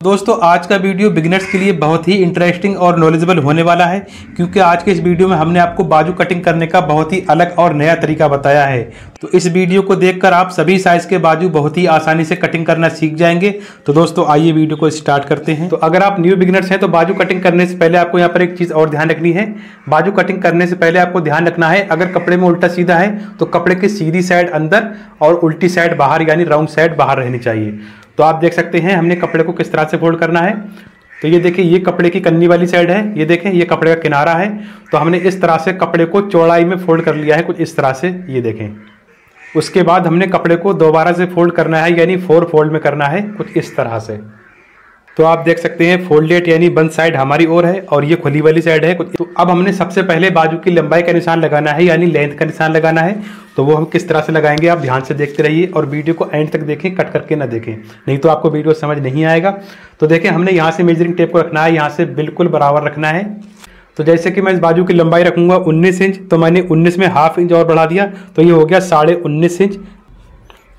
दोस्तों आज का वीडियो बिगिनर्स के लिए बहुत ही इंटरेस्टिंग और नॉलेजेबल होने वाला है, क्योंकि आज के इस वीडियो में हमने आपको बाजू कटिंग करने का बहुत ही अलग और नया तरीका बताया है। तो इस वीडियो को देखकर आप सभी साइज के बाजू बहुत ही आसानी से कटिंग करना सीख जाएंगे। तो दोस्तों आइए वीडियो को स्टार्ट करते हैं। तो अगर आप न्यू बिगिनर्स हैं तो बाजू कटिंग करने से पहले आपको यहाँ पर एक चीज़ और ध्यान रखनी है। बाजू कटिंग करने से पहले आपको ध्यान रखना है, अगर कपड़े में उल्टा सीधा है तो कपड़े की सीधी साइड अंदर और उल्टी साइड बाहर, यानी राउंड साइड बाहर रहनी चाहिए। तो आप देख सकते हैं हमने कपड़े को किस तरह से फोल्ड करना है। तो ये देखिए, ये कपड़े की कन्नी वाली साइड है, ये देखें ये कपड़े का किनारा है। तो हमने इस तरह से कपड़े को चौड़ाई में फोल्ड कर लिया है कुछ इस तरह से, ये देखें। उसके बाद हमने कपड़े को दोबारा से फोल्ड करना है, यानी 4 फोल्ड में करना है कुछ इस तरह से। तो आप देख सकते हैं फोल्डेड यानी बंद साइड हमारी ओर है और ये खुली वाली साइड है। तो अब हमने सबसे पहले बाजू की लंबाई का निशान लगाना है, यानी लेंथ का निशान लगाना है। तो वो हम किस तरह से लगाएंगे आप ध्यान से देखते रहिए और वीडियो को एंड तक देखें, कट करके ना देखें, नहीं तो आपको वीडियो समझ नहीं आएगा। तो देखें हमने यहाँ से मेजरिंग टेप को रखना है, यहाँ से बिल्कुल बराबर रखना है। तो जैसे कि मैं इस बाजू की लंबाई रखूँगा 19 इंच, तो मैंने 19 में ½ इंच और बढ़ा दिया, तो ये हो गया 19.5 इंच।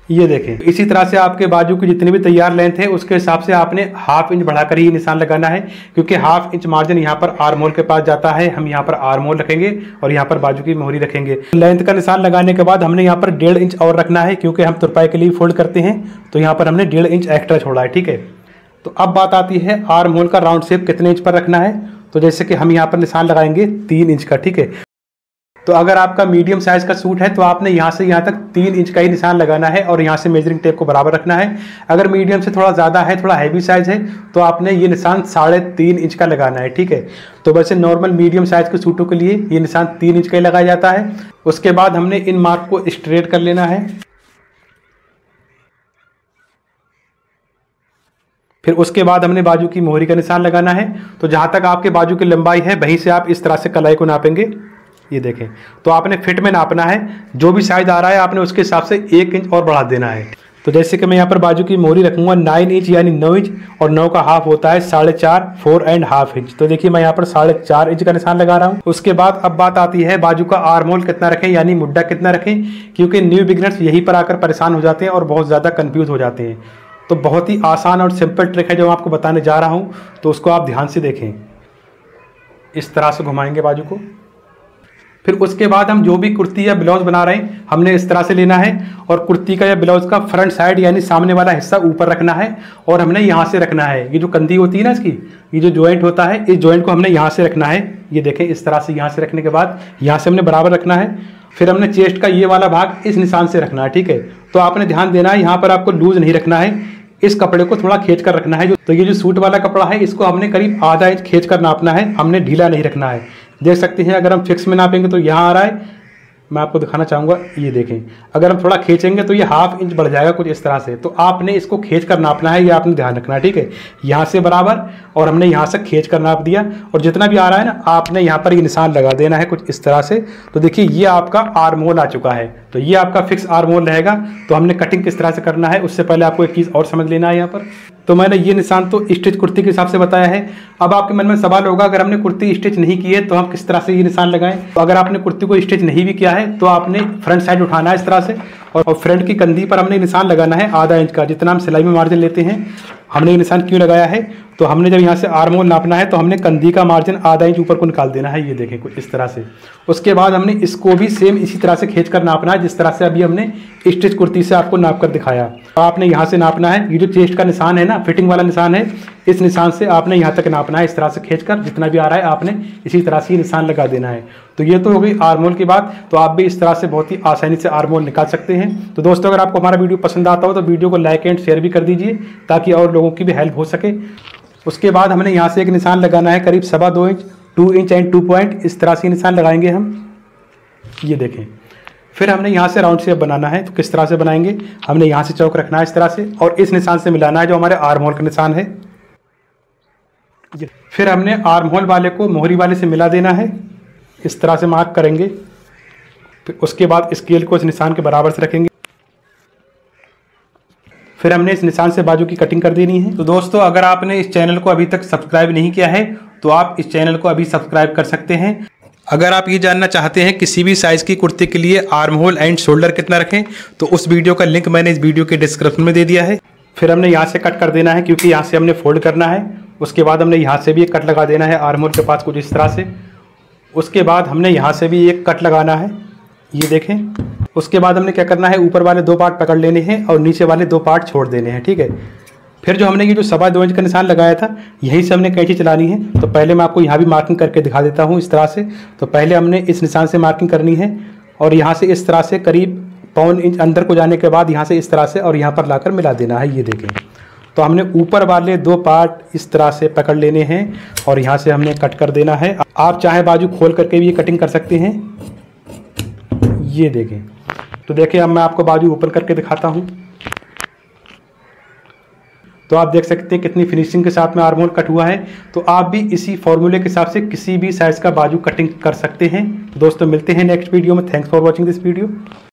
ये देखें, इसी तरह से आपके बाजू की जितनी भी तैयार लेंथ है उसके हिसाब से आपने ½ इंच बढ़ाकर ही निशान लगाना है, क्योंकि ½ इंच मार्जिन यहाँ पर आर्म होल के पास जाता है। हम यहाँ पर आर्म होल रखेंगे और यहाँ पर बाजू की मोहरी रखेंगे। लेंथ का निशान लगाने के बाद हमने यहाँ पर 1.5 इंच और रखना है, क्योंकि हम तुरपाई के लिए फोल्ड करते हैं। तो यहाँ पर हमने 1.5 इंच एक्स्ट्रा छोड़ा है, ठीक है। तो अब बात आती है आर्म होल का राउंड शेप कितने इंच पर रखना है। तो जैसे कि हम यहाँ पर निशान लगाएंगे 3 इंच का, ठीक है। तो अगर आपका मीडियम साइज का सूट है तो आपने यहाँ से यहाँ तक 3 इंच का ही निशान लगाना है और यहाँ से मेजरिंग टेप को बराबर रखना है। अगर मीडियम से थोड़ा ज़्यादा है, थोड़ा हैवी साइज है, तो आपने ये निशान 3.5 इंच का लगाना है, ठीक है। तो वैसे नॉर्मल मीडियम साइज के सूटों के लिए ये निशान 3 इंच का ही लगाया जाता है। उसके बाद हमने इन मार्क को स्ट्रेट कर लेना है। फिर उसके बाद हमने बाजू की मोहरी का निशान लगाना है। तो जहाँ तक आपके बाजू की लंबाई है वहीं से आप इस तरह से कलाई को नापेंगे, ये देखें। तो आपने फिट में नापना है, जो भी साइज आ रहा है आपने उसके हिसाब से 1 इंच और बढ़ा देना है। तो जैसे कि मैं यहाँ पर बाजू की मोहरी रखूँगा 9 इंच यानी 9 इंच, और 9 का ½ होता है 4.5, 4.5 इंच। तो देखिए मैं यहाँ पर 4.5 इंच का निशान लगा रहा हूँ। उसके बाद अब बात आती है बाजू का आर्म होल कितना रखें, यानी मुड्ढा कितना रखें, क्योंकि न्यू बिगिनर्स यहीं पर आकर परेशान हो जाते हैं और बहुत ज़्यादा कन्फ्यूज हो जाते हैं। तो बहुत ही आसान और सिंपल ट्रिक है जो मैं आपको बताने जा रहा हूँ, तो उसको आप ध्यान से देखें। इस तरह से घुमाएंगे बाजू को। फिर उसके बाद हम जो भी कुर्ती या ब्लाउज बना रहे हैं हमने इस तरह से लेना है, और कुर्ती का या ब्लाउज का फ्रंट साइड यानी सामने वाला हिस्सा ऊपर रखना है, और हमने यहाँ से रखना है। ये जो कंधी होती है ना इसकी, ये जो जॉइंट होता है, इस जॉइंट को हमने यहाँ से रखना है। ये देखें इस तरह से यहाँ से रखने के बाद यहाँ से हमने बराबर रखना है। फिर हमने चेस्ट का ये वाला भाग इस निशान से रखना है, ठीक है। तो आपने ध्यान देना है, यहाँ पर आपको लूज नहीं रखना है, इस कपड़े को थोड़ा खींच कर रखना है। तो ये जो सूट वाला कपड़ा है इसको हमने करीब ½ इंच खींच कर नापना है, हमने ढीला नहीं रखना है। देख सकते हैं अगर हम फिक्स में नापेंगे तो यहाँ आ रहा है, मैं आपको दिखाना चाहूँगा, ये देखें। अगर हम थोड़ा खींचेंगे तो ये ½ इंच बढ़ जाएगा कुछ इस तरह से। तो आपने इसको खींच कर नापना है, ये आपने ध्यान रखना है, ठीक है। यहाँ से बराबर और हमने यहाँ से खींच कर नाप दिया, और जितना भी आ रहा है ना आपने यहाँ पर ये निशान लगा देना है कुछ इस तरह से। तो देखिए ये आपका आर्म होल आ चुका है, तो ये आपका फिक्स आर्म होल रहेगा। तो हमने कटिंग किस तरह से करना है उससे पहले आपको एक चीज़ और समझ लेना है यहाँ पर। तो मैंने ये निशान तो स्टिच कुर्ती के हिसाब से बताया है। अब आपके मन में सवाल होगा, अगर हमने कुर्ती स्टिच नहीं की है तो हम किस तरह से ये निशान लगाएं। तो अगर आपने कुर्ती को स्टिच नहीं भी किया है तो आपने फ्रंट साइड उठाना है इस तरह से, और फ्रंट की कंधी पर हमने निशान लगाना है ½ इंच का, जितना हम सिलाई में मार्जिन लेते हैं। हमने ये निशान क्यों लगाया है, तो हमने जब यहाँ से आर्म होल नापना है तो हमने कंधी का मार्जिन ½ इंच ऊपर को निकाल देना है, ये देखें कुछ इस तरह से। उसके बाद हमने इसको भी सेम इसी तरह से खींच कर नापना है, जिस तरह से अभी हमने स्टिच कुर्ती से आपको नाप कर दिखाया। आपने यहाँ से नापना है, ये जो चेस्ट का निशान है ना, फिटिंग वाला निशान है, इस निशान से आपने यहाँ तक नापना है, इस तरह से खींचकर जितना भी आ रहा है आपने इसी तरह से निशान लगा देना है। तो ये तो हो गई आर्म होल की बात। तो आप भी इस तरह से बहुत ही आसानी से आर्म होल निकाल सकते हैं। तो दोस्तों अगर आपको हमारा वीडियो पसंद आता हो तो वीडियो को लाइक एंड शेयर भी कर दीजिए, ताकि और लोगों की भी हेल्प हो सके। उसके बाद हमने यहाँ से एक निशान लगाना है करीब 2.25 इंच, 2 इंच एंड 2 पॉइंट, इस तरह से निशान लगाएंगे हम, ये देखें। फिर हमने यहाँ से राउंड शेप बनाना है, तो किस तरह से बनाएंगे, हमने यहाँ से चौक रखना है इस तरह से, और इस निशान से मिलाना है जो हमारे आर्म होल का निशान है। फिर हमने आर्म होल वाले को मोहरी वाले से मिला देना है, इस तरह से मार्क करेंगे। फिर उसके बाद स्केल को इस निशान के बराबर से रखेंगे। फिर हमने इस निशान से बाजू की कटिंग कर देनी है। तो दोस्तों अगर आपने इस चैनल को अभी तक सब्सक्राइब नहीं किया है तो आप इस चैनल को अभी सब्सक्राइब कर सकते हैं। अगर आप ये जानना चाहते हैं किसी भी साइज़ की कुर्ती के लिए आर्म होल एंड शोल्डर कितना रखें, तो उस वीडियो का लिंक मैंने इस वीडियो के डिस्क्रिप्शन में दे दिया है। फिर हमने यहाँ से कट कर देना है, क्योंकि यहाँ से हमने फोल्ड करना है। उसके बाद हमने यहाँ से भी एक कट लगा देना है आर्म होल के पास कुछ इस तरह से। उसके बाद हमने यहाँ से भी एक कट लगाना है, ये देखें। उसके बाद हमने क्या करना है, ऊपर वाले 2 पार्ट पकड़ लेने हैं और नीचे वाले 2 पार्ट छोड़ देने हैं, ठीक है। फिर जो हमने ये जो 2.25 इंच का निशान लगाया था, यहीं से हमने कैंची चलानी है। तो पहले मैं आपको यहाँ भी मार्किंग करके दिखा देता हूँ इस तरह से। तो पहले हमने इस निशान से मार्किंग करनी है और यहाँ से इस तरह से करीब 1.25 इंच अंदर को जाने के बाद यहाँ से इस तरह से और यहाँ पर लाकर मिला देना है, ये देखें। तो हमने ऊपर वाले 2 पार्ट इस तरह से पकड़ लेने हैं और यहाँ से हमने कट कर देना है। आप चाहे बाजू खोल करके भी ये कटिंग कर सकते हैं, ये देखें। तो देखिए अब मैं आपको बाजू ओपन करके दिखाता हूँ। तो आप देख सकते हैं कितनी फिनिशिंग के साथ में आर्म होल कट हुआ है। तो आप भी इसी फॉर्मूले के हिसाब से किसी भी साइज़ का बाजू कटिंग कर सकते हैं। दोस्तों मिलते हैं नेक्स्ट वीडियो में। Thanks for watching this video.